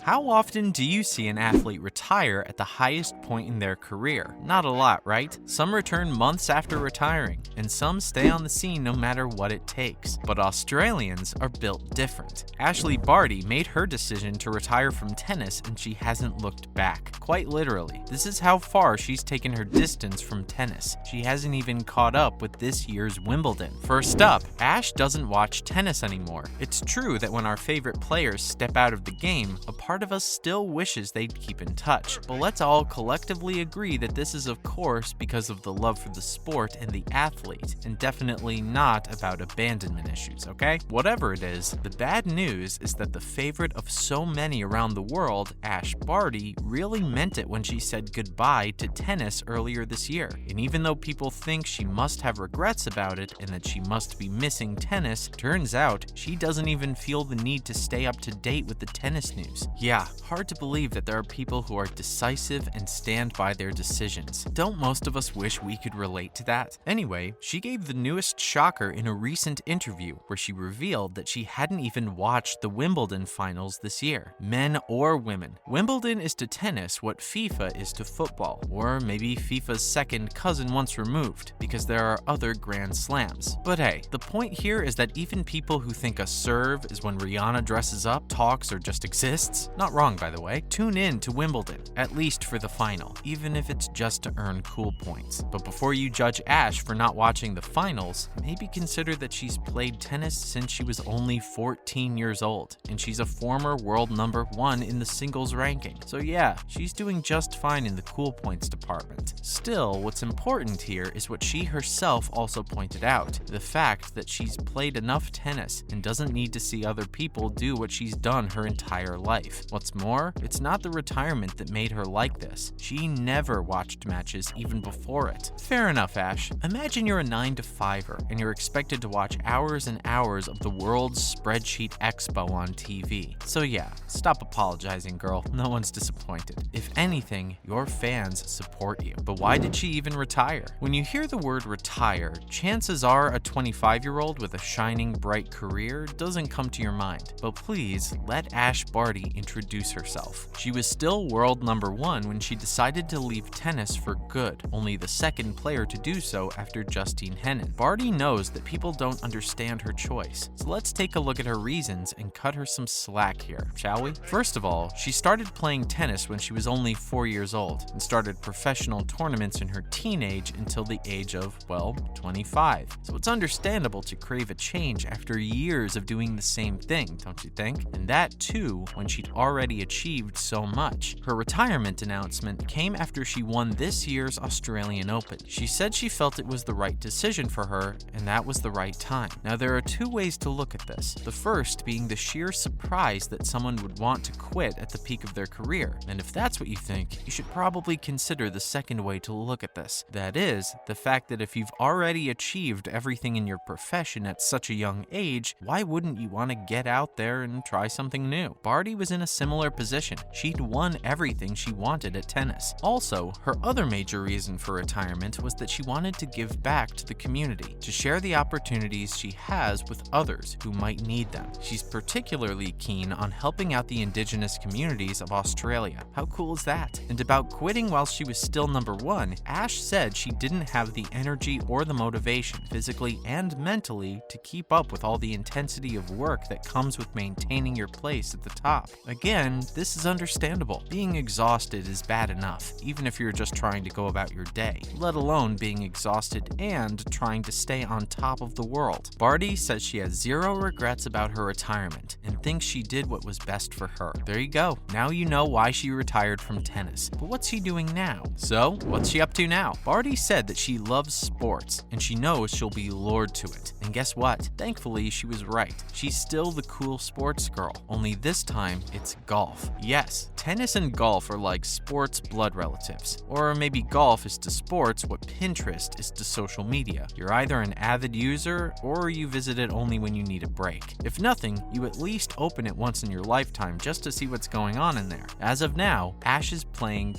How often do you see an athlete retire at the highest point in their career? Not a lot, right? Some return months after retiring, and some stay on the scene no matter what it takes. But Australians are built different. Ashley Barty made her decision to retire from tennis, and she hasn't looked back. Quite literally. This is how far she's taken her distance from tennis. She hasn't even caught up with this year's Wimbledon. First up, Ash doesn't watch tennis anymore. It's true that when our favorite players step out of the game, a part of us still wishes they'd keep in touch. But let's all collectively agree that this is of course because of the love for the sport and the athlete, and definitely not about abandonment issues, okay? Whatever it is, the bad news is that the favorite of so many around the world, Ash Barty, really meant it when she said goodbye to tennis earlier this year. And even though people think she must have regrets about it and that she must be missing tennis, turns out she doesn't even feel the need to stay up to date with the tennis news. Yeah, hard to believe that there are people who are decisive and stand by their decisions. Don't most of us wish we could relate to that? Anyway, she gave the newest shocker in a recent interview where she revealed that she hadn't even watched the Wimbledon finals this year, men or women. Wimbledon is to tennis what FIFA is to football, or maybe FIFA's second cousin once removed, because there are other Grand Slams. But hey, the point here is that even people who think a serve is when Rihanna dresses up, talks, or just exists, not wrong by the way, tune in to Wimbledon, at least for the final, even if it's just to earn cool points. But before you judge Ash for not watching the finals, maybe consider that she's played tennis since she was only 14 years old, and she's a former world number 1 in the singles ranking. So yeah, she's doing just fine in the cool points department. Still, what's important here is what she herself also pointed out, the fact that she's played enough tennis and doesn't need to see other people do what she's done her entire life. What's more, it's not the retirement that made her like this. She never watched matches even before it. Fair enough, Ash. Imagine you're a 9-to-5er and you're expected to watch hours and hours of the world's spreadsheet expo on TV. So yeah, stop apologizing, girl. No one's disappointed. If anything, your fans support you. But why did she even retire? When you hear the word retire, chances are a 25-year-old with a shining, bright career doesn't come to your mind. But please, let Ash Barty introduce herself. She was still world number 1 when she decided to leave tennis for good, only the second player to do so after Justine Henin. Barty knows that people don't understand her choice, so let's take a look at her reasons and cut her some slack here, shall we? First of all, she started playing tennis when she was only 4 years old and started professional tournaments in her teenage until the age of, well, 25. So it's understandable to crave a change after years of doing the same thing, don't you think? And that too, when she'd already achieved so much. Her retirement announcement came after she won this year's Australian Open. She said she felt it was the right decision for her, and that was the right time. Now there are two ways to look at this. The first being the sheer surprise that someone would want to quit at the peak of their career. And if that's what you think, you should probably consider the second way to look at this. That is, the fact that if you've already achieved everything in your profession at such a young age, why wouldn't you want to get out there and try something new? Barty was in a similar position. She'd won everything she wanted at tennis. Also, her other major reason for retirement was that she wanted to give back to the community, to share the opportunities she has with others who might need them. She's particularly keen on helping out the indigenous communities of Australia. How cool is that? And about quitting while she was still number 1, Ash said she didn't have the energy or the motivation, physically and mentally, to keep up with all the intensity of work that comes with maintaining your place at the top. Again, this is understandable. Being exhausted is bad enough, even if you're just trying to go about your day, let alone being exhausted and trying to stay on top of the world. Barty says she has zero regrets about her retirement and thinks she did what was best for her. There you go. Now you know why she retired from tennis. But what's she doing now? So, what's she up to now? Barty said that she loves sports and she knows she'll be lured to it. And guess what? Thankfully, she was right. She's still the cool sports girl, only this time it's golf. Yes, tennis and golf are like sports blood relatives. Or maybe golf is to sports what Pinterest is to social media. You're either an avid user or you visit it only when you need a break. If nothing, you at least open it once in your lifetime just to see what's going on in there. As of now, Ash is playing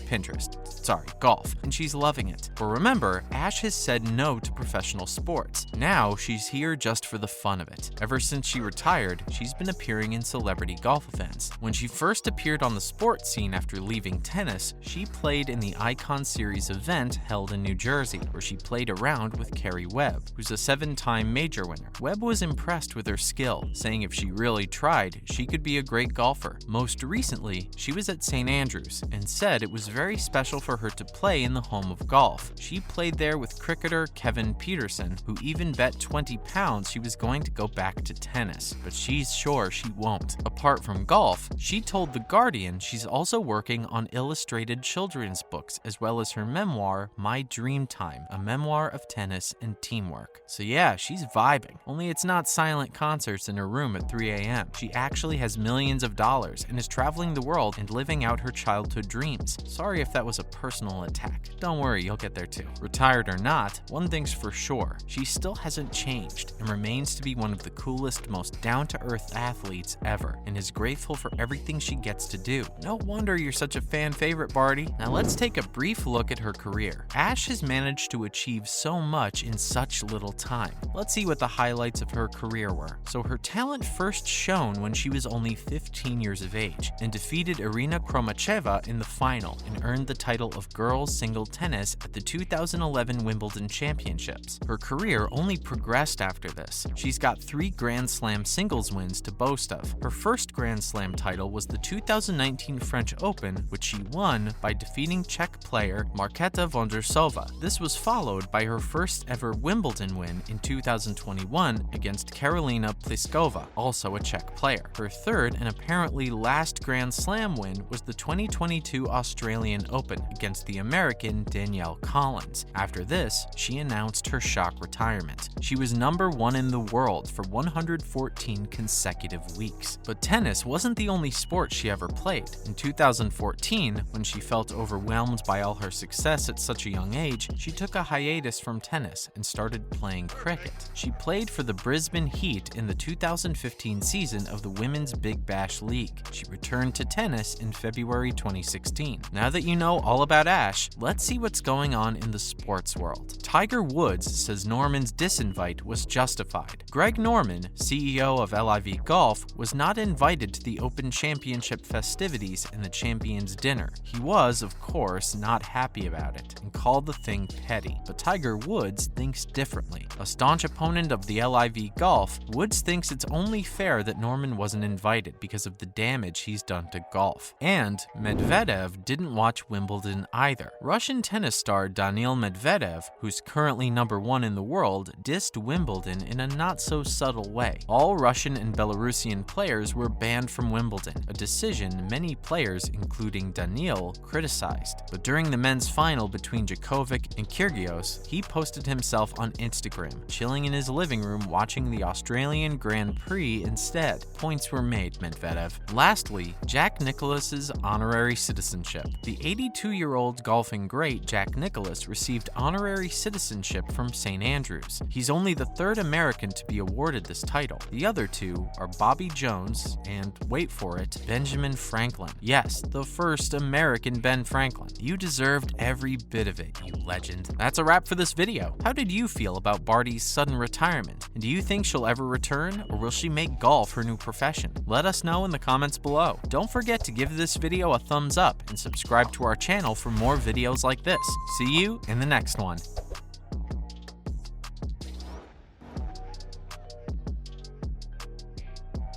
golf, and she's loving it. But remember, Ash has said no to professional sports. Now she's here just for the fun of it. Ever since she retired, she's been appearing in celebrity golf events. When she first appeared on the sports scene after leaving tennis, she played in the Icon Series event held in New Jersey, where she played around with Carrie Webb, who's a 7-time major winner. Webb was impressed with her skill, saying if she really tried, she could be a great golfer. Most recently, she was at St. Andrews and said it was very special for her to play in the home of golf. She played there with cricketer Kevin Peterson, who even bet 20 pounds she was going to go back to tennis, but she's sure she won't. Apart from golf, she told The Guardian she's also working on illustrated children's books, as well as her memoir, My Dream Time, a memoir of tennis and teamwork. So yeah, she's vibing. Only it's not silent concerts in her room at 3 a.m. She actually has millions of dollars and is traveling the world and living out her childhood dreams. Sorry if that was a personal attack. Don't worry, you'll get there too. Retired or not, one thing's for sure, she still hasn't changed and remains to be one of the coolest, most down-to-earth athletes ever, and is grateful for everything she gets to do. No wonder you're such a fan favorite, Barty. Now let's take a brief look at her career. Ash has managed to achieve so much in such little time. Let's see what the highlights of her career were. So her talent first shone when she was only 15 years of age and defeated Irina Kromacheva in the final and earned the title of girls single tennis at the 2011 Wimbledon Championships. Her career only progressed after this. She's got 3 Grand Slam singles wins to boast of. Her first Grand Slam title was the 2019 French Open, which she won by defeating Czech player Markéta Vondrousová. This was followed by her first ever Wimbledon win in 2021 against Karolina Pliskova, also a Czech player. Her third and apparently last Grand Slam win was the 2022 Australian Open against the American Danielle Collins. After this, she announced her shock retirement. She was #1 in the world for 114 consecutive weeks. But tennis wasn't the only sport she ever played. In 2014, when she felt overwhelmed by all her success at such a young age, she took a hiatus from tennis and started playing cricket. She played for the Brisbane Heat in the 2015 season of the Women's Big Bash League. She returned to tennis in February 2016. Now that you know all about Ash, let's see what's going on in the sports world. Tiger Woods says Norman's disinvite was justified. Greg Norman, CEO of LIV Golf, was not invited to the Open Championship festivities and the Champions Dinner. He was, of course, not happy about it and called the thing petty. But Tiger Woods thinks differently. A staunch opponent of the LIV Golf, Woods thinks it's only fair that Norman wasn't invited because of the damage he's done to golf. And Medvedev didn't watch Wimbledon either. Russian tennis star Daniil Medvedev, who's currently #1 in the world, dissed Wimbledon in a not-so-subtle way. All Russian and Belarusian players were banned from Wimbledon, a decision many players, including Daniil, criticized. But during the men's final between Djokovic and Kyrgios, he posted himself on Instagram, chilling in his living room watching the Australian Grand Prix instead. Points were made, Medvedev. Lastly, Jack Nicklaus's honorary citizenship. The 82-year-old golfing great Jack Nicklaus received honorary citizenship from St. Andrews. He's only the 3rd American to be awarded this title. The other 2 are Bobby Jones and, wait for it, Benjamin Franklin. Yes, the first American Ben Franklin. You deserved every bit of it, you legend. That's a wrap for this video. How did you feel about Barty's sudden retirement? And do you think she'll ever return, or will she make golf her new profession? Let us know in the comments below. Don't forget to give this video a thumbs up and subscribe to our channel for more videos like this. See you in the next one.